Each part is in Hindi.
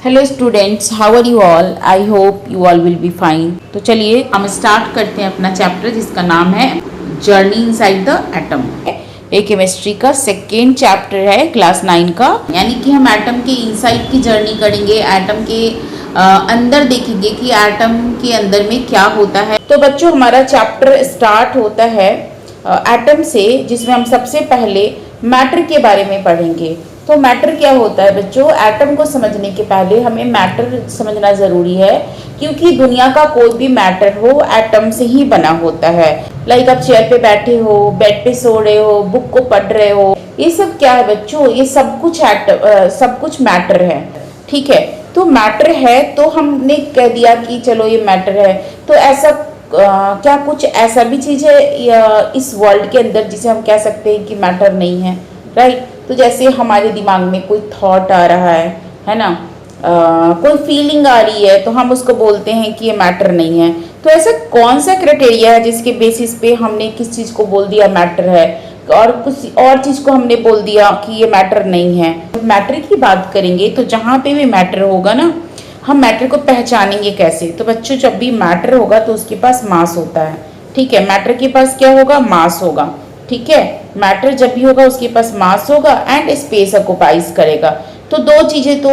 Hello students, how are you all? I hope you all will be fine. तो चलिए हम स्टार्ट करते हैं अपना चैप्टर जिसका नाम है जर्नी इनसाइड द एटम। ये केमिस्ट्री का सेकेंड चैप्टर है क्लास 9 का, यानी कि हम एटम के इनसाइड की जर्नी करेंगे, एटम के अंदर देखेंगे कि एटम के अंदर में क्या होता है। तो बच्चों हमारा चैप्टर स्टार्ट होता है एटम से, जिसमें हम सबसे पहले मैटर के बारे में पढ़ेंगे। तो मैटर क्या होता है बच्चों? एटम को समझने के पहले हमें मैटर समझना ज़रूरी है, क्योंकि दुनिया का कोई भी मैटर हो एटम से ही बना होता है। लाइक आप चेयर पे बैठे हो, बेड पे सो रहे हो, बुक को पढ़ रहे हो, ये सब क्या है बच्चों? ये सब कुछ मैटर है। ठीक है, तो मैटर है तो हमने कह दिया कि चलो ये मैटर है। तो ऐसा क्या कुछ ऐसा भी चीज़ है इस वर्ल्ड के अंदर जिसे हम कह सकते हैं कि मैटर नहीं है? राइट। तो जैसे हमारे दिमाग में कोई थॉट आ रहा है ना, कोई फीलिंग आ रही है, तो हम उसको बोलते हैं कि ये मैटर नहीं है। तो ऐसा कौन सा क्राइटेरिया है जिसके बेसिस पे हमने किस चीज़ को बोल दिया मैटर है और कुछ और चीज़ को हमने बोल दिया कि ये मैटर नहीं है? मैटर की बात करेंगे तो जहाँ पे भी मैटर होगा ना, हम मैटर को पहचानेंगे कैसे? तो बच्चों जब भी मैटर होगा तो उसके पास मास होता है। ठीक है, मैटर के पास क्या होगा? मास होगा। ठीक है, मैटर जब भी होगा उसके पास मास होगा एंड स्पेस ऑक्युपाइज करेगा। तो दो चीज़ें तो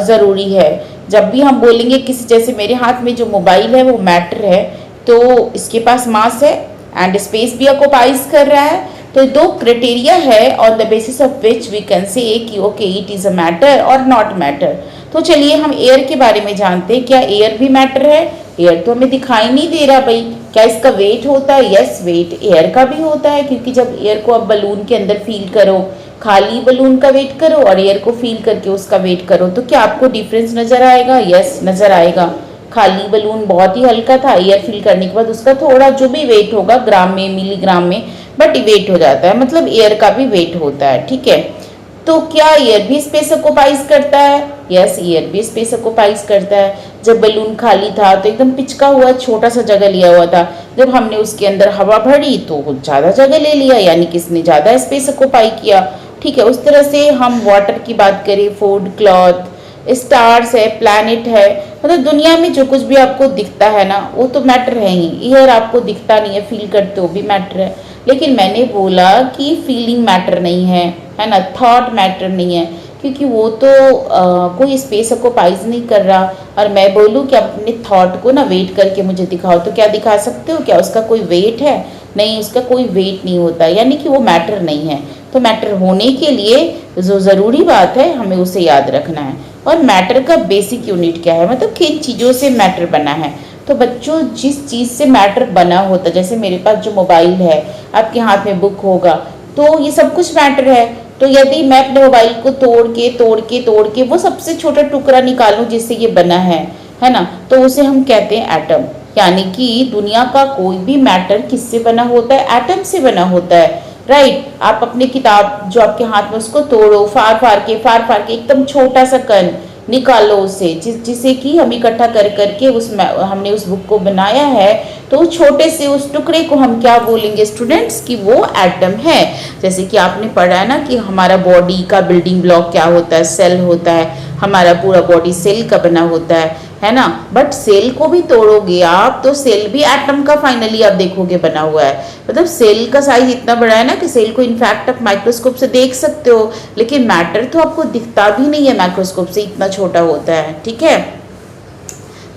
ज़रूरी है। जब भी हम बोलेंगे किसी, जैसे मेरे हाथ में जो मोबाइल है वो मैटर है, तो इसके पास मास है एंड स्पेस भी ऑक्युपाइज कर रहा है। तो दो क्राइटेरिया है on the basis of which we can say कि okay it is a matter और नॉट मैटर। तो चलिए हम एयर के बारे में जानते हैं। क्या एयर भी मैटर है? एयर तो हमें दिखाई नहीं दे रहा भाई। क्या इसका वेट होता है? यस, वेट एयर का भी होता है, क्योंकि जब एयर को आप बलून के अंदर फील करो, खाली बलून का वेट करो और एयर को फील करके उसका वेट करो, तो क्या आपको डिफरेंस नजर आएगा? यस, नजर आएगा। खाली बलून बहुत ही हल्का था, एयर फील करने के बाद उसका थोड़ा जो भी वेट होगा ग्राम में, मिलीग्राम में, बट वेट हो जाता है, मतलब एयर का भी वेट होता है। ठीक है, तो क्या एयर भी स्पेस ऑक्युपाइज करता है? यस, एयर भी स्पेस ऑक्युपाइज करता है। जब बलून खाली था तो एकदम पिचका हुआ छोटा सा जगह लिया हुआ था, जब हमने उसके अंदर हवा भरी तो कुछ ज़्यादा जगह ले लिया, यानी कि इसने ज़्यादा स्पेस ऑक्युपाई किया। ठीक है, उस तरह से हम वाटर की बात करें, फूड, क्लॉथ, स्टार्स है, प्लैनेट है, मतलब दुनिया में जो कुछ भी आपको दिखता है ना वो तो मैटर है ही। एयर आपको दिखता नहीं है, फील करते हो भी मैटर है। लेकिन मैंने बोला कि फीलिंग मैटर नहीं है ना, थॉट मैटर नहीं है, क्योंकि वो तो कोई स्पेस ऑक्युपाइज नहीं कर रहा। और मैं बोलूँ कि अपने थॉट को ना वेट करके मुझे दिखाओ, तो क्या दिखा सकते हो? क्या उसका कोई वेट है? नहीं, उसका कोई वेट नहीं होता, यानी कि वो मैटर नहीं है। तो मैटर होने के लिए जो ज़रूरी बात है हमें उसे याद रखना है। और मैटर का बेसिक यूनिट क्या है, मतलब किन चीज़ों से मैटर बना है? तो बच्चों जिस चीज़ से मैटर बना होता, जैसे मेरे पास जो मोबाइल है, आपके हाथ में बुक होगा, तो ये सब कुछ मैटर है। तो यदि मैं अपने मोबाइल को तोड़ के वो सबसे छोटा टुकड़ा निकालूं जिससे ये बना है ना, तो उसे हम कहते हैं एटम। यानी कि दुनिया का कोई भी मैटर किससे बना होता है? एटम से बना होता है। राइट। आप अपनी किताब जो आपके हाथ में उसको तोड़ो, फाड़ फाड़ के एकदम छोटा सा कण निकालो उसे, जिसे कि हम इकट्ठा कर करके हमने उस बुक को बनाया है, तो उस छोटे से उस टुकड़े को हम क्या बोलेंगे स्टूडेंट्स? कि वो एटम है। जैसे कि आपने पढ़ा है ना कि हमारा बॉडी का बिल्डिंग ब्लॉक क्या होता है? सेल होता है। हमारा पूरा बॉडी सेल का बना होता है ना। बट सेल को भी तोड़ोगे आप तो सेल भी एटम का फाइनली आप देखोगे बना हुआ है। मतलब सेल का साइज इतना बड़ा है ना कि सेल को इनफैक्ट आप माइक्रोस्कोप से देख सकते हो, लेकिन मैटर तो आपको दिखता भी नहीं है माइक्रोस्कोप से, इतना छोटा होता है। ठीक है,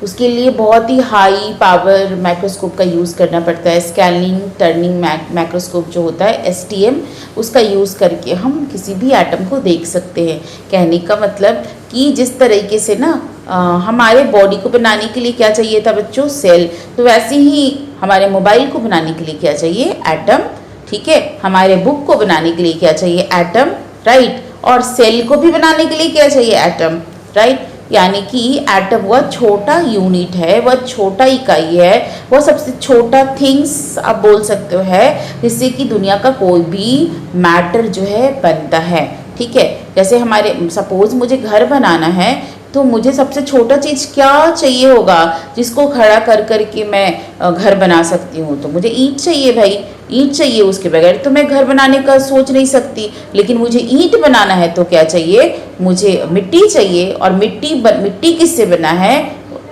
उसके लिए बहुत ही हाई पावर माइक्रोस्कोप का यूज़ करना पड़ता है। स्कैनिंग टर्निंग माइक्रोस्कोप जो होता है STM, उसका यूज़ करके हम किसी भी एटम को देख सकते हैं। कहने का मतलब कि जिस तरीके से ना हमारे बॉडी को बनाने के लिए क्या चाहिए था बच्चों? सेल। तो वैसे ही हमारे मोबाइल को बनाने के लिए क्या चाहिए? एटम। ठीक है, हमारे बुक को बनाने के लिए क्या चाहिए? एटम। राइट। और सेल को भी बनाने के लिए क्या चाहिए? एटम। राइट। यानी कि एटम वह छोटा यूनिट है, वह छोटा इकाई है, वह सबसे छोटा थिंग्स आप बोल सकते हो है, जिससे कि दुनिया का कोई भी मैटर जो है बनता है। ठीक है, जैसे हमारे सपोज मुझे घर बनाना है, तो मुझे सबसे छोटा चीज़ क्या चाहिए होगा जिसको खड़ा कर कर के मैं घर बना सकती हूँ? तो मुझे ईंट चाहिए भाई, ईंट चाहिए, उसके बगैर तो मैं घर बनाने का सोच नहीं सकती। लेकिन मुझे ईंट बनाना है तो क्या चाहिए? मुझे मिट्टी चाहिए। और मिट्टी किससे बना है?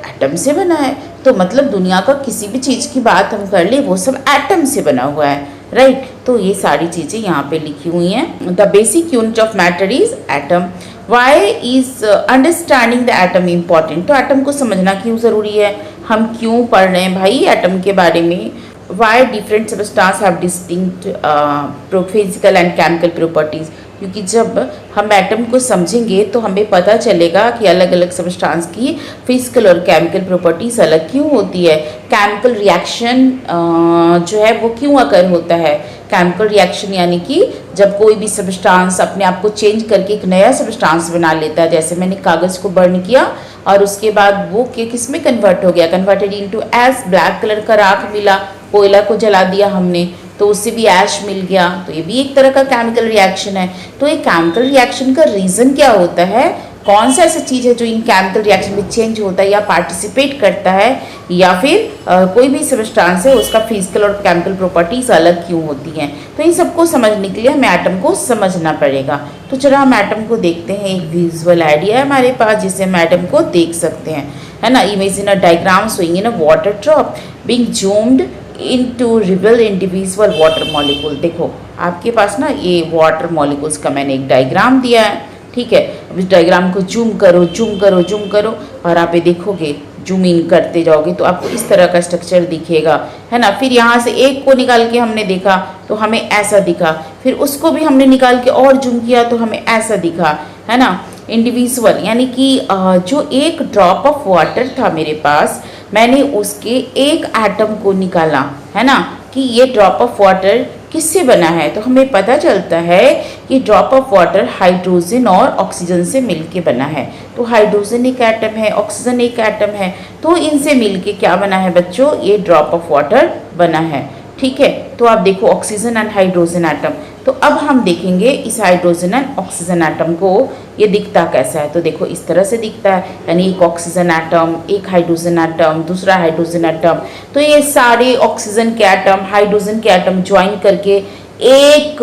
एटम से बना है। तो मतलब दुनिया का किसी भी चीज़ की बात हम कर ले वो सब एटम से बना हुआ है, राइट। तो ये सारी चीज़ें यहाँ पे लिखी हुई हैं। The basic unit of matter is atom. Why is understanding the atom important? तो एटम को समझना क्यों ज़रूरी है? हम क्यों पढ़ रहे हैं भाई एटम के बारे में? Why different substance have distinct physical and chemical properties? क्योंकि जब हम एटम को समझेंगे तो हमें पता चलेगा कि अलग अलग सबस्टांस की फिजिकल और केमिकल प्रॉपर्टीज़ अलग क्यों होती है। केमिकल रिएक्शन जो है वो क्यों अकर होता है? केमिकल रिएक्शन यानी कि जब कोई भी सबस्टांस अपने आप को चेंज करके एक नया सबस्टांस बना लेता है। जैसे मैंने कागज़ को बर्न किया और उसके बाद वो किस में कन्वर्ट हो गया? कन्वर्टेड इनटू एश। ब्लैक कलर का राख मिला, कोयला को जला दिया हमने तो उससे भी ऐश मिल गया। तो ये भी एक तरह का केमिकल रिएक्शन है। तो ये केमिकल रिएक्शन का रीज़न क्या होता है? कौन सा ऐसा चीज़ है जो इन केमिकल रिएक्शन में चेंज होता है या पार्टिसिपेट करता है, या फिर कोई भी सबस्टांस है उसका फिजिकल और केमिकल प्रॉपर्टीज अलग क्यों होती हैं? तो इन सबको समझने के लिए हमें एटम को समझना पड़ेगा। तो चलो हम एटम को देखते हैं। एक विजुअल आइडिया है हमारे पास जिससे हम एटम को देख सकते हैं, है ना। Imagine a diagram showing in a water drop being zoomed into rebel individual water molecule. देखो आपके पास ना ये वाटर मॉलिक्यूल्स का मैंने एक डायग्राम दिया है, ठीक है। अब इस डायग्राम को जूम करो जूम करो जूम करो और आप ये देखोगे, जूम इन करते जाओगे तो आपको इस तरह का स्ट्रक्चर दिखेगा, है ना। फिर यहाँ से एक को निकाल के हमने देखा तो हमें ऐसा दिखा, फिर उसको भी हमने निकाल के और जूम किया तो हमें ऐसा दिखा, है ना। इंडिविजुअल यानी कि जो एक ड्रॉप ऑफ वाटर था मेरे पास, मैंने उसके एक एटम को निकाला, है ना, कि ये ड्रॉप ऑफ वाटर किससे बना है। तो हमें पता चलता है कि ड्रॉप ऑफ वाटर हाइड्रोजन और ऑक्सीजन से मिलके बना है। तो हाइड्रोजन एक एटम है, ऑक्सीजन एक एटम है, तो इनसे मिलके क्या बना है बच्चों? ये ड्रॉप ऑफ वाटर बना है, ठीक है। तो आप देखो ऑक्सीजन एंड हाइड्रोजन एटम। तो अब हम देखेंगे इस हाइड्रोजन एंड ऑक्सीजन एटम को ये दिखता कैसा है। तो देखो इस तरह से दिखता है, यानी एक ऑक्सीजन एटम, एक हाइड्रोजन एटम, दूसरा हाइड्रोजन एटम। तो ये सारे ऑक्सीजन के एटम हाइड्रोजन के एटम ज्वाइन करके एक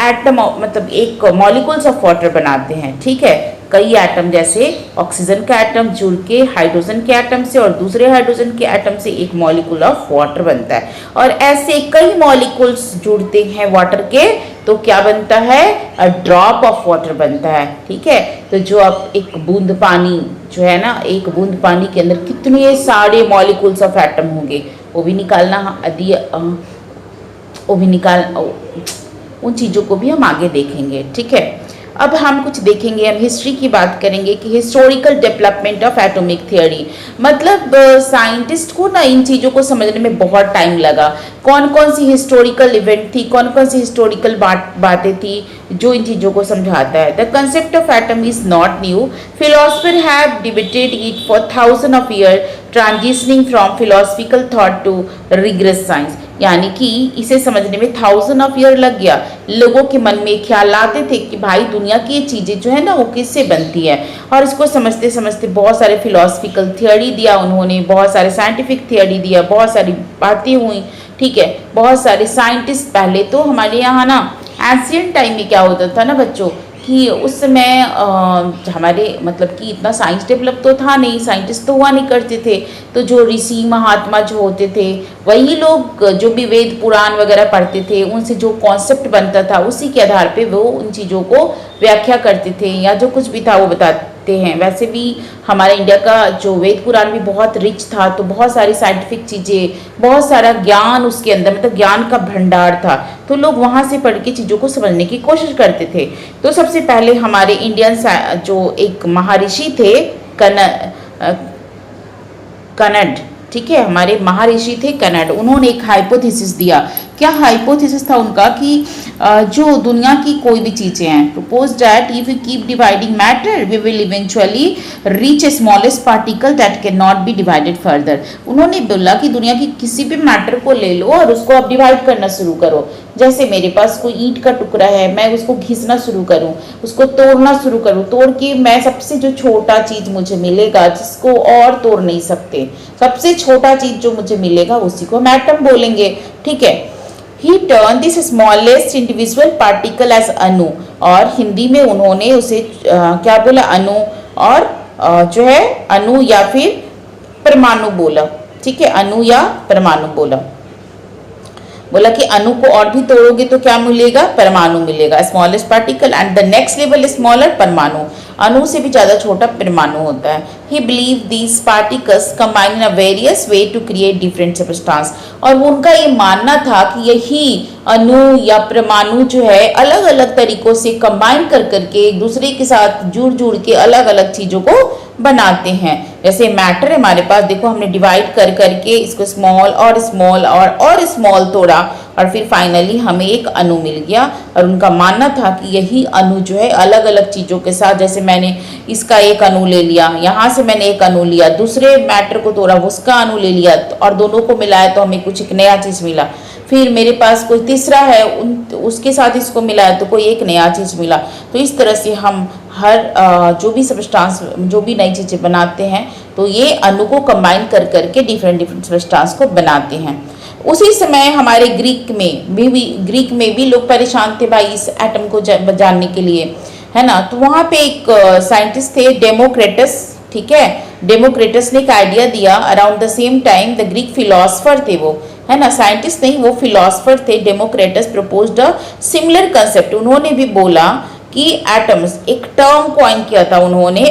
एटम मतलब एक मॉलिक्यूल्स ऑफ वाटर बनाते हैं, ठीक है। कई एटम जैसे ऑक्सीजन का एटम जुड़ के हाइड्रोजन के एटम से और दूसरे हाइड्रोजन के एटम से एक मॉलिक्यूल ऑफ वाटर बनता है। और ऐसे कई मॉलिक्यूल्स जुड़ते हैं वाटर के तो क्या बनता है? अ ड्रॉप ऑफ वाटर बनता है, ठीक है। तो जो अब एक बूंद पानी जो है ना, एक बूंद पानी के अंदर कितने सारे मॉलिक्यूल्स ऑफ एटम होंगे वो भी निकालना उन चीज़ों को भी हम आगे देखेंगे, ठीक है। अब हम कुछ देखेंगे, हम हिस्ट्री की बात करेंगे कि historical development of atomic theory. मतलब साइंटिस्ट को ना इन चीज़ों को समझने में बहुत टाइम लगा। कौन कौन सी हिस्टोरिकल इवेंट थी, कौन कौन सी हिस्टोरिकल बातें थी जो इन चीज़ों को समझाता है। The concept of atom is not new, philosopher have debated it for thousand of year, transitioning from philosophical thought to rigorous science. यानी कि इसे समझने में थाउजेंड ऑफ ईयर लग गया। लोगों के मन में ख्याल आते थे कि भाई दुनिया की ये चीज़ें जो है ना वो किससे बनती है, और इसको समझते समझते बहुत सारे फिलोसफिकल थियोरी दिया उन्होंने, बहुत सारे साइंटिफिक थियोरी दिया, बहुत सारी बातें हुई, ठीक है। बहुत सारे साइंटिस्ट, पहले तो हमारे यहाँ ना एंशियंट टाइम में क्या होता था ना बच्चों कि उस समय हमारे मतलब कि इतना साइंस डेवलप तो था नहीं, साइंटिस्ट तो हुआ नहीं करते थे। तो जो ऋषि महात्मा जो होते थे वही लोग जो भी वेद पुराण वगैरह पढ़ते थे उनसे जो कॉन्सेप्ट बनता था उसी के आधार पे वो उन चीज़ों को व्याख्या करते थे या जो कुछ भी था वो बताते हैं। वैसे भी हमारे इंडिया का जो वेद पुराण भी बहुत रिच था, तो बहुत सारी साइंटिफिक चीज़ें, बहुत सारा ज्ञान उसके अंदर, मतलब ज्ञान का भंडार था। तो लोग वहाँ से पढ़ के चीज़ों को समझने की कोशिश करते थे। तो सबसे पहले हमारे इंडियन जो एक महर्षि थे कनड, ठीक है, हमारे महर्षि थे कनड, उन्होंने एक हाइपोथेसिस दिया क्या हाइपोथेसिस था उनका कि जो दुनिया की कोई भी चीजें हैं, propose that if you keep dividing matter we will eventually reach a smallest particle that can not be divided further. उन्होंने बोला कि दुनिया की किसी भी मैटर को ले लो और उसको आप डिवाइड करना शुरू करो। जैसे मेरे पास कोई ईंट का टुकड़ा है, मैं उसको घिसना शुरू करूं, उसको तोड़ना शुरू करूं, तोड़ के मैं सबसे जो छोटा चीज मुझे मिलेगा जिसको और तोड़ नहीं सकते, सबसे छोटा चीज जो मुझे मिलेगा उसी को हम एटम बोलेंगे। ठीक है, he turn this smallest individual particle as अणु, और हिंदी में उन्होंने उसे क्या बोला, अणु, और जो है अणु या फिर परमाणु बोला। ठीक है, अणु या परमाणु बोला कि अणु को और भी तोड़ोगे तो क्या मिलेगा, परमाणु मिलेगा, smallest particle, and the next level smaller परमाणु, अणु से भी ज्यादा छोटा परमाणु होता है। He believe these particles combine in a various way to create different substance, और उनका ये मानना था कि यही अणु या परमाणु जो है अलग अलग तरीकों से कंबाइन कर करके एक दूसरे के साथ जुड़ के अलग अलग चीजों को बनाते हैं। जैसे मैटर हमारे पास देखो, हमने डिवाइड कर करके इसको स्मॉल और स्मॉल तोड़ा और फिर फाइनली हमें एक अणु मिल गया। और उनका मानना था कि यही अणु जो है अलग अलग चीजों के साथ, जैसे मैंने इसका एक अणु ले लिया, यहाँ से मैंने एक अणु लिया, दूसरे मैटर को तोड़ा उसका अणु ले लिया और दोनों को मिलाया तो हमें कुछ एक नया चीज मिला। फिर मेरे पास कोई तीसरा है, उसके साथ इसको मिलाया तो कोई एक नया चीज मिला। तो इस तरह से हम हर जो भी सब्सटेंस, जो भी नई चीजें बनाते हैं तो ये अणु को कंबाइन कर करके डिफरेंट सब्सटेंस को बनाते हैं। उसी समय हमारे ग्रीक में भी लोग परेशान थे भाई इस एटम को जानने के लिए, है ना। तो वहाँ पे एक साइंटिस्ट थे डेमोक्रेटस। ठीक है, डेमोक्रेटस ने एक आइडिया दिया around the same time. The Greek philosopher थे वो, है ना, साइंटिस्ट नहीं, वो फिलोसफर थे। Democritus proposed a similar concept. उन्होंने भी बोला कि एटम्स, एक टर्म कॉइन किया था उन्होंने,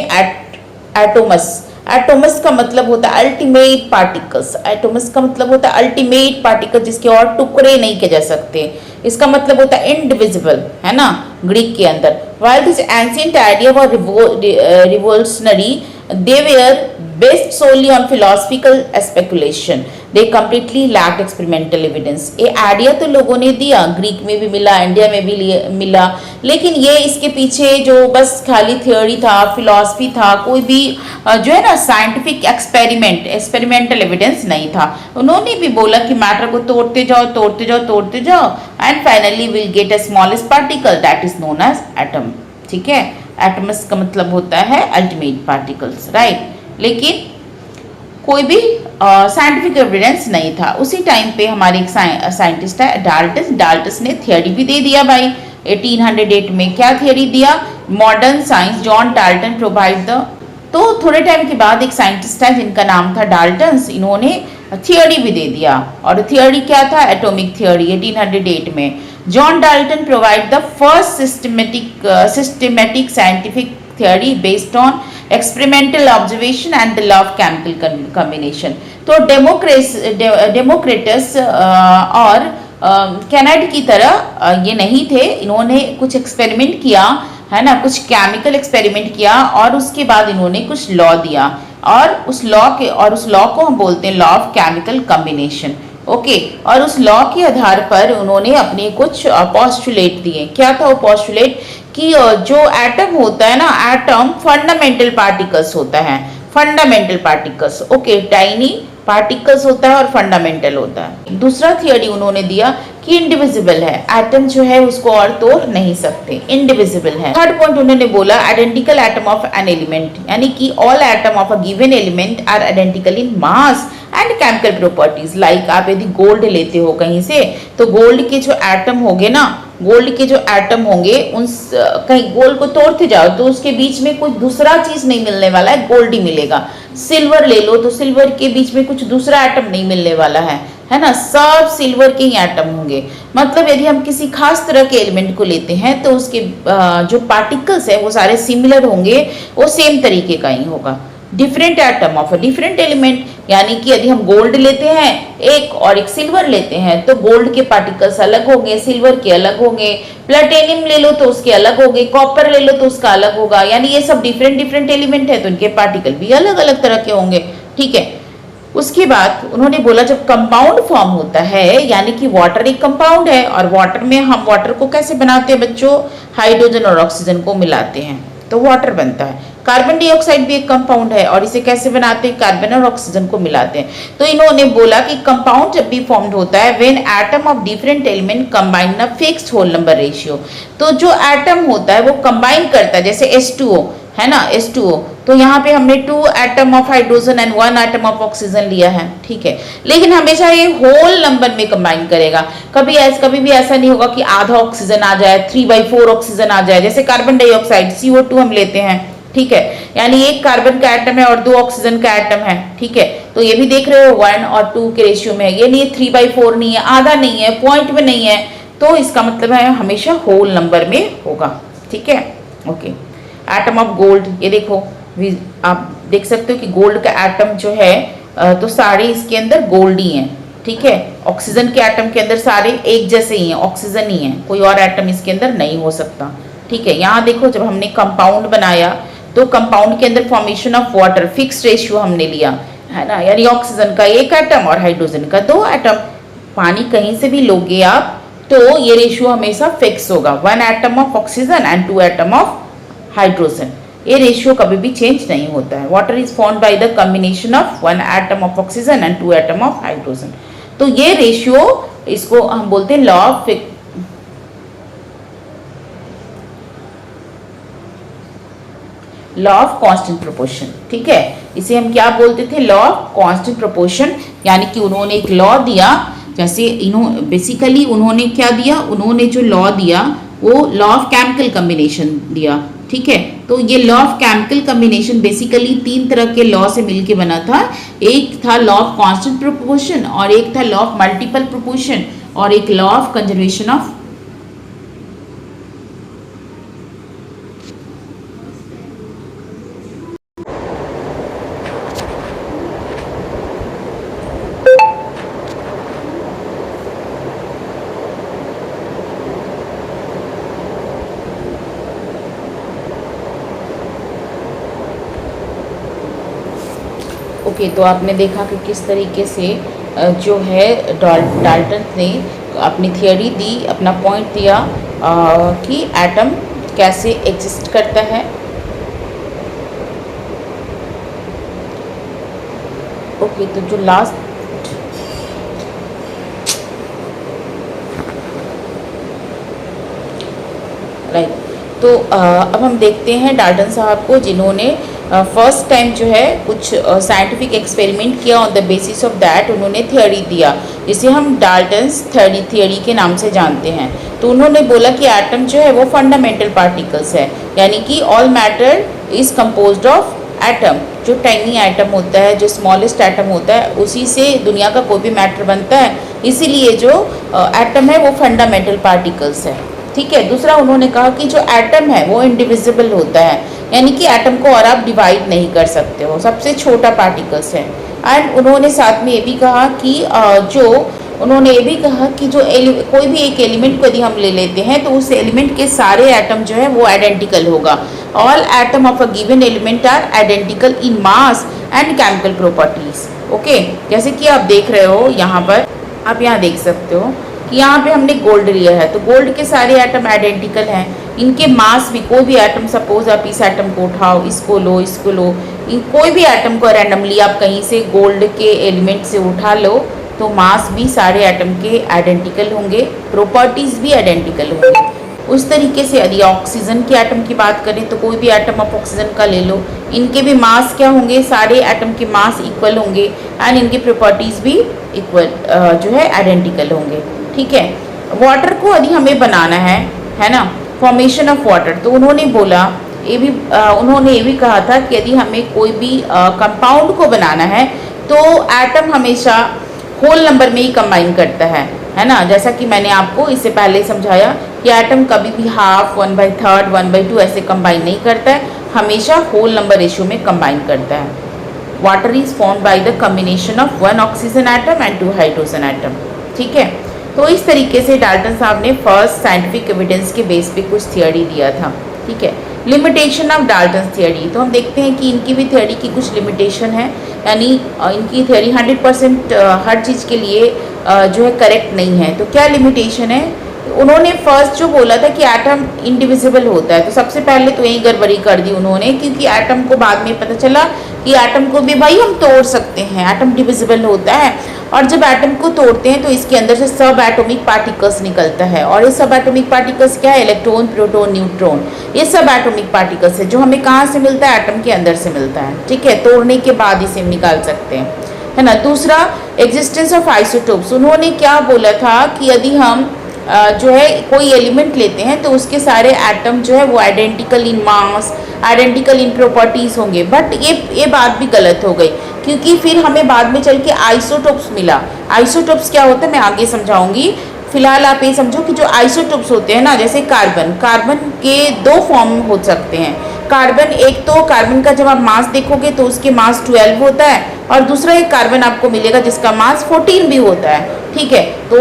एटोमस। एटोमस का मतलब होता है अल्टीमेट पार्टिकल्स। एटोमस का मतलब होता है अल्टीमेट पार्टिकल, जिसके और टुकड़े नहीं किए जा सकते। इसका मतलब होता है इनडिविजिबल, है ना, ग्रीक के अंदर। While this ancient idea was revolutionary, they were based solely on philosophical speculation. They completely lacked experimental evidence. ये आइडिया तो लोगों ने दिया, ग्रीक में भी मिला, इंडिया में भी मिला, लेकिन ये इसके पीछे जो बस खाली थियोरी था, फिलॉसफी था, कोई भी जो है ना साइंटिफिक एक्सपेरिमेंटल एविडेंस नहीं था। उन्होंने भी बोला कि मैटर को तोड़ते जाओ and finally will get a smallest particle that is known as atom. ठीक है, एटम्स का मतलब होता है अल्टीमेट पार्टिकल्स, राइट। लेकिन कोई भी साइंटिफिक एविडेंस नहीं था। उसी टाइम पे हमारे एक साइंटिस्ट है डाल्टस ने थियोरी भी दे दिया भाई 1808 में। क्या थियोरी दिया, modern science John Dalton provide the. तो थोड़े टाइम के बाद एक साइंटिस्ट है जिनका नाम था डाल्टन्स, इन्होंने थियोरी भी दे दिया। और थियोरी क्या था, एटॉमिक थियोरी 1808 में। John Dalton provided the first systematic scientific theory based on experimental observation and the law of chemical combination. तो डेमोक्रेटस और कैनेड की तरह ये नहीं थे, इन्होंने कुछ एक्सपेरिमेंट किया, है ना, कुछ केमिकल एक्सपेरिमेंट किया और उसके बाद इन्होंने कुछ लॉ दिया और उस लॉ को हम बोलते हैं law of chemical combination. Okay, और उस लॉ के आधार पर उन्होंने अपने कुछ पोस्टुलेट दिए। क्या था वो पोस्टुलेट, कि जो एटम होता है ना, एटम फंडामेंटल पार्टिकल्स होता है, fundamental particles. Okay, tiny particles होता है और फंडामेंटल होता है। दूसरा थियोरी उन्होंने दिया कि इंडिविजिबल है, एटम जो है उसको और तोड़ नहीं सकते, इंडिविजिबल है। थर्ड पॉइंट उन्होंने बोला identical atom of an element, यानी कि all atom of a given element are identical in mass and chemical properties. Like आप यदि गोल्ड लेते हो कहीं से, तो गोल्ड के जो एटम होंगे ना, गोल्ड के जो एटम होंगे उन कहीं गोल्ड को तोड़ते जाओ तो उसके बीच में कुछ दूसरा चीज नहीं मिलने वाला है, गोल्ड ही मिलेगा। सिल्वर ले लो तो सिल्वर के बीच में कुछ दूसरा एटम नहीं मिलने वाला है ना, सब सिल्वर के ही एटम होंगे। मतलब यदि हम किसी खास तरह के एलिमेंट को लेते हैं तो उसके जो पार्टिकल्स है वो सारे सिमिलर होंगे, वो सेम तरीके का ही होगा। Different atom of a different element, यानी कि यदि हम गोल्ड लेते हैं एक और एक सिल्वर लेते हैं तो गोल्ड के पार्टिकल्स अलग होंगे, सिल्वर के अलग होंगे। प्लेटिनियम ले लो तो उसके अलग होंगे, कॉपर ले लो तो उसका अलग होगा। यानी ये सब डिफरेंट एलिमेंट है तो इनके पार्टिकल भी अलग अलग तरह के होंगे। ठीक है, उसके बाद उन्होंने बोला जब कंपाउंड फॉर्म होता है, यानी कि वाटर एक कंपाउंड है, और वाटर में हम वाटर को कैसे बनाते हैं बच्चों, हाइड्रोजन और ऑक्सीजन को मिलाते हैं तो वाटर बनता है। कार्बन डाइऑक्साइड भी एक कंपाउंड है और इसे कैसे बनाते हैं, कार्बन और ऑक्सीजन को मिलाते हैं। तो इन्होंने बोला कि कंपाउंड जब भी फॉर्म्ड होता है when atom of different element combine in a fixed whole number ratio, तो जो एटम होता है वो कंबाइन करता है, जैसे H2O है ना, H2O, तो यहाँ पे हमने 2 atom of hydrogen and 1 atom of oxygen लिया है, ठीक है। लेकिन हमेशा ये होल नंबर में कंबाइन करेगा, कभी भी ऐसा नहीं होगा कि आधा ऑक्सीजन आ जाए, 3/4 ऑक्सीजन आ जाए, जैसे कार्बन डाइऑक्साइड CO2 हम लेते हैं, ठीक है, यानी एक कार्बन का एटम है और 2 ऑक्सीजन का एटम है, ठीक है। तो ये भी देख रहे हो 1 और 2 के रेशियो में है, ये नहीं है 3/4 नहीं है, आधा नहीं है, पॉइंट में नहीं है, तो इसका मतलब है हमेशा होल नंबर में होगा, ठीक है, ओके। एटम ऑफ गोल्ड, ये देखो आप देख सकते हो कि गोल्ड का एटम जो है तो सारे इसके अंदर गोल्ड ही हैं, ठीक है। ऑक्सीजन के एटम के अंदर सारे एक जैसे ही हैं, ऑक्सीजन ही है, कोई और एटम इसके अंदर नहीं हो सकता, ठीक है। यहाँ देखो जब हमने कंपाउंड बनाया तो कंपाउंड के अंदर formation of water fix ratio हमने लिया है ना, यानी ऑक्सीजन का 1 एटम और हाइड्रोजन का 2 एटम। पानी कहीं से भी लोगे आप तो ये रेशियो हमेशा फिक्स होगा, 1 atom of oxygen and 2 atom of hydrogen, ये रेशियो कभी भी चेंज नहीं होता है। Water is formed by the combination of 1 atom of oxygen and 2 atom of hydrogen. तो ये रेशियो, इसको हम बोलते हैं लॉ ऑफ कांस्टेंट प्रोपोर्शन, ठीक है। इसे हम क्या बोलते थे, लॉ ऑफ कांस्टेंट प्रोपोर्शन, यानी कि उन्होंने एक लॉ दिया, जैसे बेसिकली उन्होंने क्या दिया, उन्होंने जो लॉ दिया वो लॉ ऑफ केमिकल कॉम्बिनेशन दिया, ठीक है। तो ये law of chemical combination basically 3 तरह के लॉ से मिलके बना था। एक था लॉ ऑफ कांस्टेंट प्रोपोर्शन, और एक था लॉ ऑफ मल्टीपल प्रोपोर्शन, और एक law of conservation of okay. तो आपने देखा कि किस तरीके से जो है डाल्टन ने अपनी थियोरी दी, अपना पॉइंट दिया कि एटम कैसे एग्जिस्ट करता है। ओके, तो जो लास्ट राइट, तो अब हम देखते हैं डाल्टन साहब को, जिन्होंने फर्स्ट टाइम जो है कुछ साइंटिफिक एक्सपेरिमेंट किया, on the basis of that उन्होंने थियोरी दिया, जिसे हम डाल्टन्स थियोरी के नाम से जानते हैं। तो उन्होंने बोला कि एटम जो है वो फंडामेंटल पार्टिकल्स है, यानी कि all matter is composed of atom. जो टाइनी एटम होता है, जो स्मॉलेस्ट एटम होता है, उसी से दुनिया का कोई भी मैटर बनता है, इसीलिए जो एटम है वो फंडामेंटल पार्टिकल्स है, ठीक है। दूसरा उन्होंने कहा कि जो एटम है वो इंडिविजिबल होता है, यानी कि एटम को और आप डिवाइड नहीं कर सकते हो, सबसे छोटा पार्टिकल्स है। एंड उन्होंने साथ में ये भी कहा कि जो कोई भी एक एलिमेंट को यदि हम ले लेते हैं तो उस एलिमेंट के सारे एटम जो है वो आइडेंटिकल होगा। All atom of a given element are identical in mass and chemical properties, okay. जैसे कि आप देख रहे हो यहाँ पर, आप यहाँ देख सकते हो कि यहाँ पे हमने गोल्ड लिया है, तो गोल्ड के सारे एटम आइडेंटिकल हैं, इनके मास भी, कोई भी एटम, सपोज आप इस एटम को उठाओ, इसको लो, कोई भी एटम को रैंडमली आप कहीं से गोल्ड के एलिमेंट से उठा लो तो मास भी सारे एटम के आइडेंटिकल होंगे, प्रॉपर्टीज भी आइडेंटिकल होंगे। उस तरीके से यदि ऑक्सीजन के एटम की बात करें तो कोई भी एटम ऑफ ऑक्सीजन का ले लो, इनके भी मास क्या होंगे, सारे एटम के मास इक्वल होंगे एंड इनकी प्रॉपर्टीज भी इक्वल जो है आइडेंटिकल होंगे, ठीक है। वाटर को यदि हमें बनाना है ना, फॉर्मेशन ऑफ वाटर, तो उन्होंने बोला उन्होंने ये भी कहा था कि यदि हमें कोई भी कंपाउंड को बनाना है तो एटम हमेशा होल नंबर में ही कंबाइन करता है ना। जैसा कि मैंने आपको इससे पहले समझाया कि एटम कभी भी हाफ, 1/3, 1/2 ऐसे कंबाइन नहीं करता है, हमेशा होल नंबर रेशियो में कंबाइन करता है। Water is formed by the combination of 1 oxygen atom and 2 hydrogen atom, ठीक है। तो इस तरीके से डाल्टन साहब ने फर्स्ट साइंटिफिक एविडेंस के बेस पे कुछ थियोरी दिया था, ठीक है। Limitation of Dalton theory. तो हम देखते हैं कि इनकी भी थियरी की कुछ लिमिटेशन है, यानी इनकी थियरी 100% हर चीज़ के लिए जो है करेक्ट नहीं है। तो क्या लिमिटेशन है? उन्होंने फर्स्ट जो बोला था कि एटम इंडिविजिबल होता है, तो सबसे पहले तो यही गड़बड़ी कर दी उन्होंने, क्योंकि एटम को बाद में पता चला कि एटम को भी भाई हम तोड़ सकते हैं, एटम डिविजिबल होता है। और जब एटम को तोड़ते हैं तो इसके अंदर से सब एटॉमिक पार्टिकल्स निकलता है, और ये सब एटॉमिक पार्टिकल्स क्या है? इलेक्ट्रॉन, प्रोटॉन, न्यूट्रॉन, ये सब एटॉमिक पार्टिकल्स है जो हमें कहाँ से मिलता है? एटम के अंदर से मिलता है, ठीक है। तोड़ने के बाद इसे हम निकाल सकते हैं, है ना। दूसरा, एग्जिस्टेंस ऑफ आइसोटोप्स। उन्होंने क्या बोला था कि यदि हम जो है कोई एलिमेंट लेते हैं तो उसके सारे एटम जो है वो identical in mass, identical in properties होंगे, बट ये बात भी गलत हो गई, क्योंकि फिर हमें बाद में चल के आइसोटोप्स मिला। आइसोटोप्स क्या होता है मैं आगे समझाऊंगी, फिलहाल आप ये समझो कि जो आइसोटोप्स होते हैं ना, जैसे कार्बन के दो फॉर्म हो सकते हैं। कार्बन, एक तो कार्बन का जब आप मास देखोगे तो उसके मास 12 होता है, और दूसरा एक कार्बन आपको मिलेगा जिसका मास 14 भी होता है, ठीक है। तो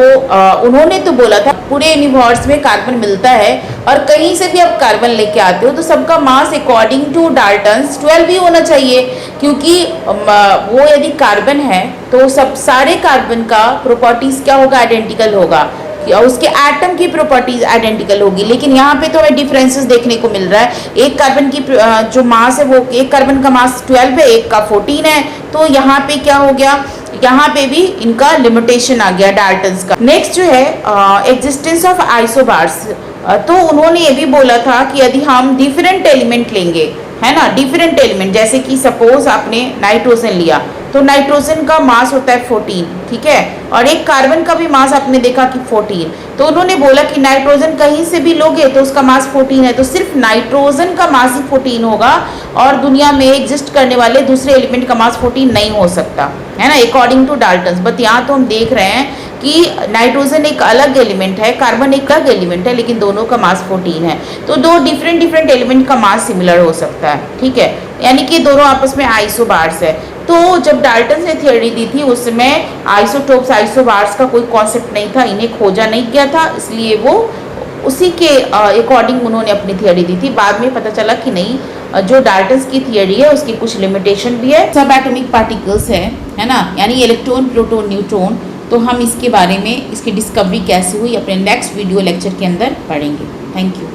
उन्होंने तो बोला था पूरे यूनिवर्स में कार्बन मिलता है, और कहीं से भी आप कार्बन लेके आते हो तो सबका मास अकॉर्डिंग टू डाल्टन्स 12 भी होना चाहिए, क्योंकि वो यदि कार्बन है तो सब सारे कार्बन का प्रॉपर्टीज क्या होगा? आइडेंटिकल होगा, और उसके एटम की प्रॉपर्टीज आइडेंटिकल होगी। लेकिन यहाँ पे तो हमें डिफरेंसेस देखने को मिल रहा है। एक कार्बन की जो मास है वो, एक कार्बन का मास 12 है, एक का 14 है, तो यहाँ पे क्या हो गया? यहाँ पे भी इनका लिमिटेशन आ गया डाल्टन्स का। नेक्स्ट जो है एग्जिस्टेंस ऑफ आइसोबार्स। तो उन्होंने ये भी बोला था कि यदि हम डिफरेंट एलिमेंट लेंगे, है ना, डिफरेंट एलिमेंट, जैसे कि सपोज आपने नाइट्रोजन लिया तो नाइट्रोजन का मास होता है 14, ठीक है, और एक कार्बन का भी मास आपने देखा कि 14। तो उन्होंने बोला कि नाइट्रोजन कहीं से भी लोगे तो उसका मास 14 है, तो सिर्फ नाइट्रोजन का मास ही 14 होगा, और दुनिया में एग्जिस्ट करने वाले दूसरे एलिमेंट का मास 14 नहीं हो सकता, है ना, अकॉर्डिंग टू डाल्टन्स। बट यहाँ तो हम देख रहे हैं कि नाइट्रोजन एक अलग एलिमेंट है, कार्बन एक अलग एलिमेंट है, लेकिन दोनों का मास 14 है। तो दो डिफरेंट एलिमेंट का मास सिमिलर हो सकता है, ठीक है, यानी कि दोनों आपस में आइसोबार्स है। तो जब डाल्टन ने थ्योरी दी थी उस समय आइसोटोप्स, आइसोबार्स का कोई कॉन्सेप्ट नहीं था, इन्हें खोजा नहीं गया था, इसलिए वो उसी के अकॉर्डिंग उन्होंने अपनी थियरी दी थी। बाद में पता चला कि नहीं, जो डाल्टन्स की थियरी है उसकी कुछ लिमिटेशन भी है। सब एटॉमिक पार्टिकल्स है ना, यानी इलेक्ट्रॉन, प्रोटॉन, न्यूट्रॉन। तो हम इसके बारे में, इसकी डिस्कवरी कैसे हुई अपने नेक्स्ट वीडियो लेक्चर के अंदर पढ़ेंगे। Thank you.